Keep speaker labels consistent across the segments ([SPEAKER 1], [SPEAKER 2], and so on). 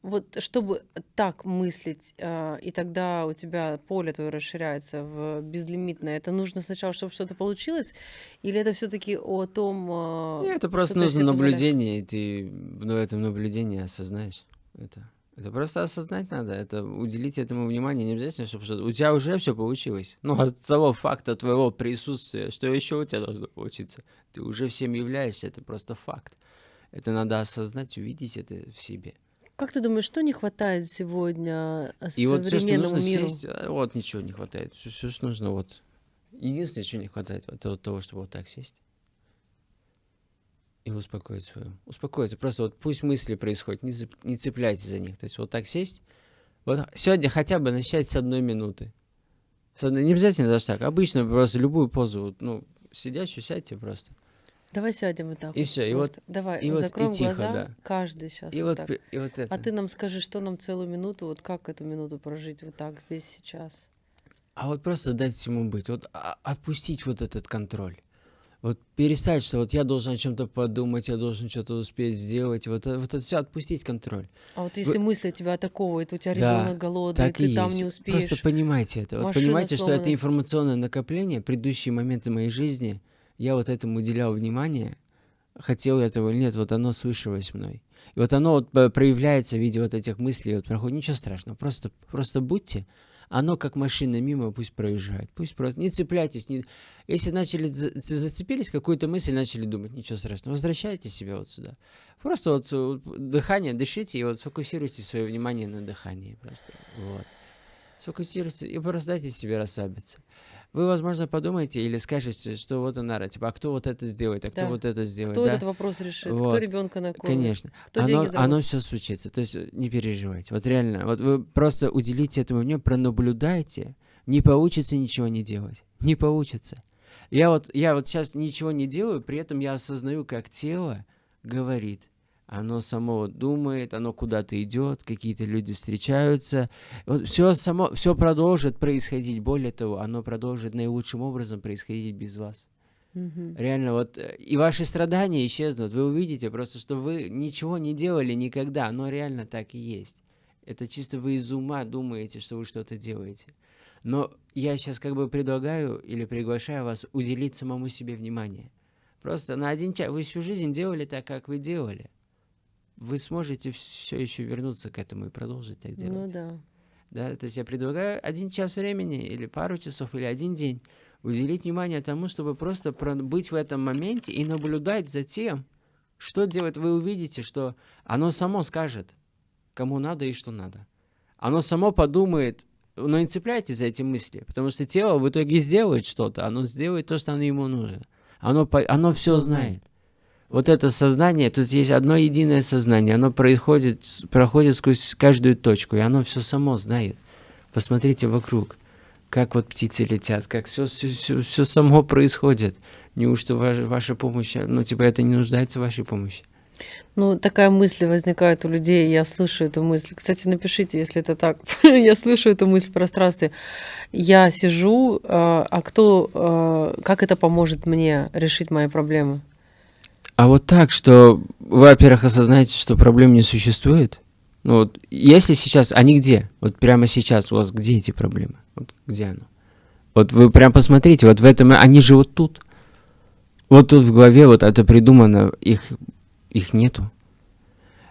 [SPEAKER 1] вот чтобы так мыслить, и тогда у тебя поле твое расширяется в безлимитное, это нужно сначала, чтобы что-то получилось, или это все-таки о том,
[SPEAKER 2] И это
[SPEAKER 1] что
[SPEAKER 2] просто
[SPEAKER 1] ты
[SPEAKER 2] нужно
[SPEAKER 1] себе позволяешь?
[SPEAKER 2] наблюдение, и ты в этом наблюдении осознаешь это. Это просто осознать надо, это уделить этому внимание, не обязательно, чтобы что-то... У тебя уже все получилось. Ну, от того факта твоего присутствия, что еще у тебя должно получиться? Ты уже всем являешься, это просто факт. Это надо осознать, увидеть это в себе.
[SPEAKER 1] Как ты думаешь, что не хватает сегодня
[SPEAKER 2] И вот все, что
[SPEAKER 1] современному
[SPEAKER 2] нужно
[SPEAKER 1] миру?
[SPEAKER 2] сесть, вот ничего не хватает. Все, что нужно, вот. Единственное, чего не хватает, это вот того, чтобы вот так сесть и успокоить свою. Успокоиться. Просто вот пусть мысли происходят, не цепляйтесь за них. То есть вот так сесть. Вот сегодня хотя бы начать с 1 минуты. Не обязательно даже так. Обычно просто любую позу, вот, ну, сидящую сядьте просто.
[SPEAKER 1] Давай сядем вот так
[SPEAKER 2] И
[SPEAKER 1] вот
[SPEAKER 2] все.
[SPEAKER 1] просто. Давай,
[SPEAKER 2] И
[SPEAKER 1] закроем
[SPEAKER 2] тихо,
[SPEAKER 1] глаза,
[SPEAKER 2] да.
[SPEAKER 1] каждый сейчас
[SPEAKER 2] И
[SPEAKER 1] вот
[SPEAKER 2] вот,
[SPEAKER 1] так.
[SPEAKER 2] и вот
[SPEAKER 1] А
[SPEAKER 2] это.
[SPEAKER 1] ты нам скажи, что нам целую минуту, вот как эту минуту прожить вот так, здесь, сейчас?
[SPEAKER 2] А вот просто дать всему быть. Вот отпустить вот этот контроль. Вот перестать, что вот я должен о чем-то подумать, я должен что-то успеть сделать. Вот это все отпустить контроль.
[SPEAKER 1] А вот
[SPEAKER 2] Вы-
[SPEAKER 1] если мысли тебя атаковывают, у тебя
[SPEAKER 2] Да,
[SPEAKER 1] ребенок голодный,
[SPEAKER 2] так и
[SPEAKER 1] ты там не
[SPEAKER 2] есть. Просто
[SPEAKER 1] успеешь,
[SPEAKER 2] понимайте это. Вот
[SPEAKER 1] машина
[SPEAKER 2] понимайте, что это
[SPEAKER 1] сломана.
[SPEAKER 2] информационное накопление, предыдущие моменты моей жизни, я вот этому уделял внимание, хотел я этого или нет, вот оно слышалось мной. И вот оно вот проявляется в виде вот этих мыслей, вот проходит. Ничего страшного, просто будьте. Оно как машина мимо, пусть проезжает. Пусть просто не цепляйтесь. Если начали зацепились, какую-то мысль начали думать, ничего страшного. Возвращайте себя вот сюда. Просто вот дыхание, дышите и вот сфокусируйте свое внимание на дыхании. Просто вот. Сфокусируйте и просто дайте себе расслабиться. Вы, возможно, подумаете или скажете, что вот она, типа, а кто вот это сделает, а кто
[SPEAKER 1] Да.
[SPEAKER 2] вот это сделает,
[SPEAKER 1] Кто этот
[SPEAKER 2] да?
[SPEAKER 1] вопрос решит, кто
[SPEAKER 2] Вот,
[SPEAKER 1] ребенка накормит,
[SPEAKER 2] конечно.
[SPEAKER 1] кто деньги
[SPEAKER 2] Оно
[SPEAKER 1] заработает.
[SPEAKER 2] все случится. То есть не переживайте. Вот реально, вот вы просто уделите этому внимание, пронаблюдайте. Не получится ничего не делать. Не получится. Я вот сейчас ничего не делаю, при этом я осознаю, как тело говорит. Оно само вот думает, оно куда-то идет, какие-то люди встречаются. Вот все продолжит происходить. Более того, оно продолжит наилучшим образом происходить без вас.
[SPEAKER 1] Мгм.
[SPEAKER 2] Реально, вот и ваши страдания исчезнут. Вы увидите просто, что вы ничего не делали никогда. Оно реально так и есть. Это чисто вы из ума думаете, что вы что-то делаете. Но я сейчас как бы предлагаю или приглашаю вас уделить самому себе внимание. Просто на 1 час. Вы всю жизнь делали так, как вы делали. Вы сможете все еще вернуться к этому и продолжить так
[SPEAKER 1] Ну
[SPEAKER 2] делать.
[SPEAKER 1] да.
[SPEAKER 2] Да? То есть я предлагаю 1 час времени, или пару часов, или 1 день уделить внимание тому, чтобы просто быть в этом моменте и наблюдать за тем, что делать. Вы увидите, что оно само скажет, кому надо и что надо. Оно само подумает, но не цепляйтесь за эти мысли, потому что тело в итоге сделает что-то, оно сделает то, что ему нужно. Оно все знает. Вот это сознание, тут есть одно единое сознание, оно проходит сквозь каждую точку, и оно все само знает. Посмотрите вокруг, как вот птицы летят, как все само происходит. Неужто ваша помощь, ну, типа, это не нуждается в вашей помощи?
[SPEAKER 1] Ну, такая мысль возникает у людей, я слышу эту мысль. Кстати, напишите, если это так. Я слышу эту мысль в пространстве. Я сижу, как это поможет мне решить мои проблемы?
[SPEAKER 2] А вот так, что вы, во-первых, осознаете, что проблем не существует. Ну вот, если сейчас, они где? Вот прямо сейчас у вас где эти проблемы? Вот где оно? Вот вы прям посмотрите, вот в этом, они же вот тут. Вот тут в голове вот это придумано, их нету.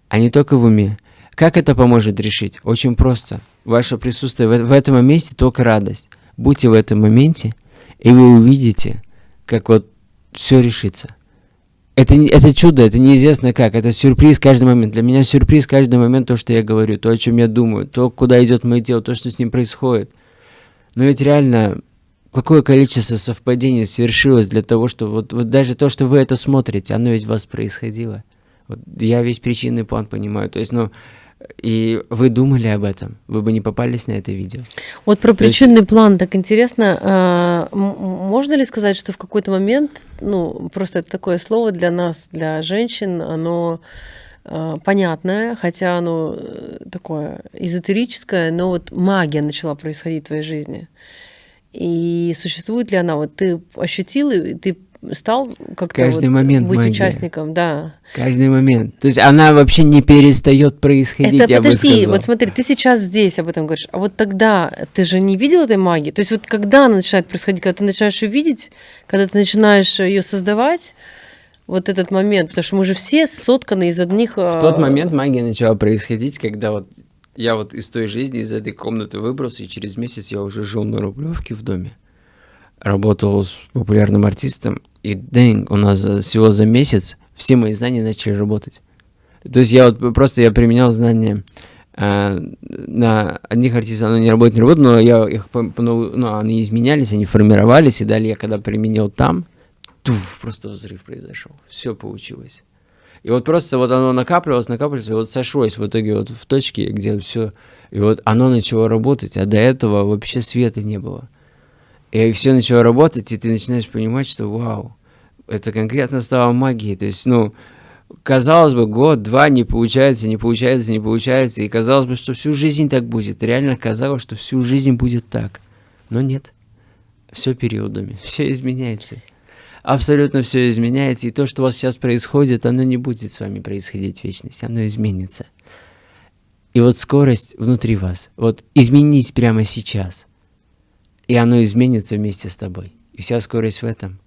[SPEAKER 2] Они только в уме. Как это поможет решить? Очень просто. Ваше присутствие в этом месте только радость. Будьте в этом моменте, и вы увидите, как вот все решится. Это чудо, это неизвестно как, это сюрприз каждый момент. Для меня сюрприз каждый момент то, что я говорю, то, о чем я думаю, то, куда идет мое тело, то, что с ним происходит. Но ведь реально, какое количество совпадений свершилось для того, что вот даже то, что вы это смотрите, оно ведь у вас происходило. Вот я весь причинный план понимаю. То есть, и вы думали об этом, вы бы не попались на это видео.
[SPEAKER 1] Вот про
[SPEAKER 2] То есть,
[SPEAKER 1] причинный план так интересно. Можно ли сказать, что в какой-то момент, ну, просто это такое слово для нас, для женщин, оно понятное, хотя оно такое эзотерическое, но вот магия начала происходить в твоей жизни. И существует ли она? Вот ты ощутил, и ты стал как-то
[SPEAKER 2] Каждый
[SPEAKER 1] вот
[SPEAKER 2] момент
[SPEAKER 1] быть
[SPEAKER 2] магия.
[SPEAKER 1] участником, да.
[SPEAKER 2] Каждый момент. То есть она вообще не перестает происходить,
[SPEAKER 1] Это
[SPEAKER 2] я бы
[SPEAKER 1] подожди,
[SPEAKER 2] сказал.
[SPEAKER 1] вот смотри, ты сейчас здесь об этом говоришь, а вот тогда ты же не видел этой магии? То есть вот когда она начинает происходить, когда ты начинаешь ее видеть, когда ты начинаешь ее создавать, вот этот момент, потому что мы же все сотканы из одних...
[SPEAKER 2] В тот момент магия начала происходить, когда вот я вот из той жизни, из этой комнаты выбрался, и через месяц я уже жил на Рублевке в доме. Работал с популярным артистом, и дэнг, у нас всего за месяц все мои знания начали работать. То есть я вот просто я применял знания на одних артистов, оно не работает, но я их они изменялись, они формировались, и далее я когда применил там, просто взрыв произошел, все получилось. И вот просто вот оно накапливалось, и вот сошлось в итоге вот в точке, где все, и вот оно начало работать, а до этого вообще света не было. И все начало работать, и ты начинаешь понимать, что вау, это конкретно стало магией. То есть, казалось бы, год-два не получается, и казалось бы, что всю жизнь так будет. Реально казалось, что всю жизнь будет так. Но нет, все периодами, все изменяется. Абсолютно все изменяется, и то, что у вас сейчас происходит, оно не будет с вами происходить в вечности, оно изменится. И вот скорость внутри вас, вот изменить прямо сейчас, и оно изменится вместе с тобой. И вся скорость в этом.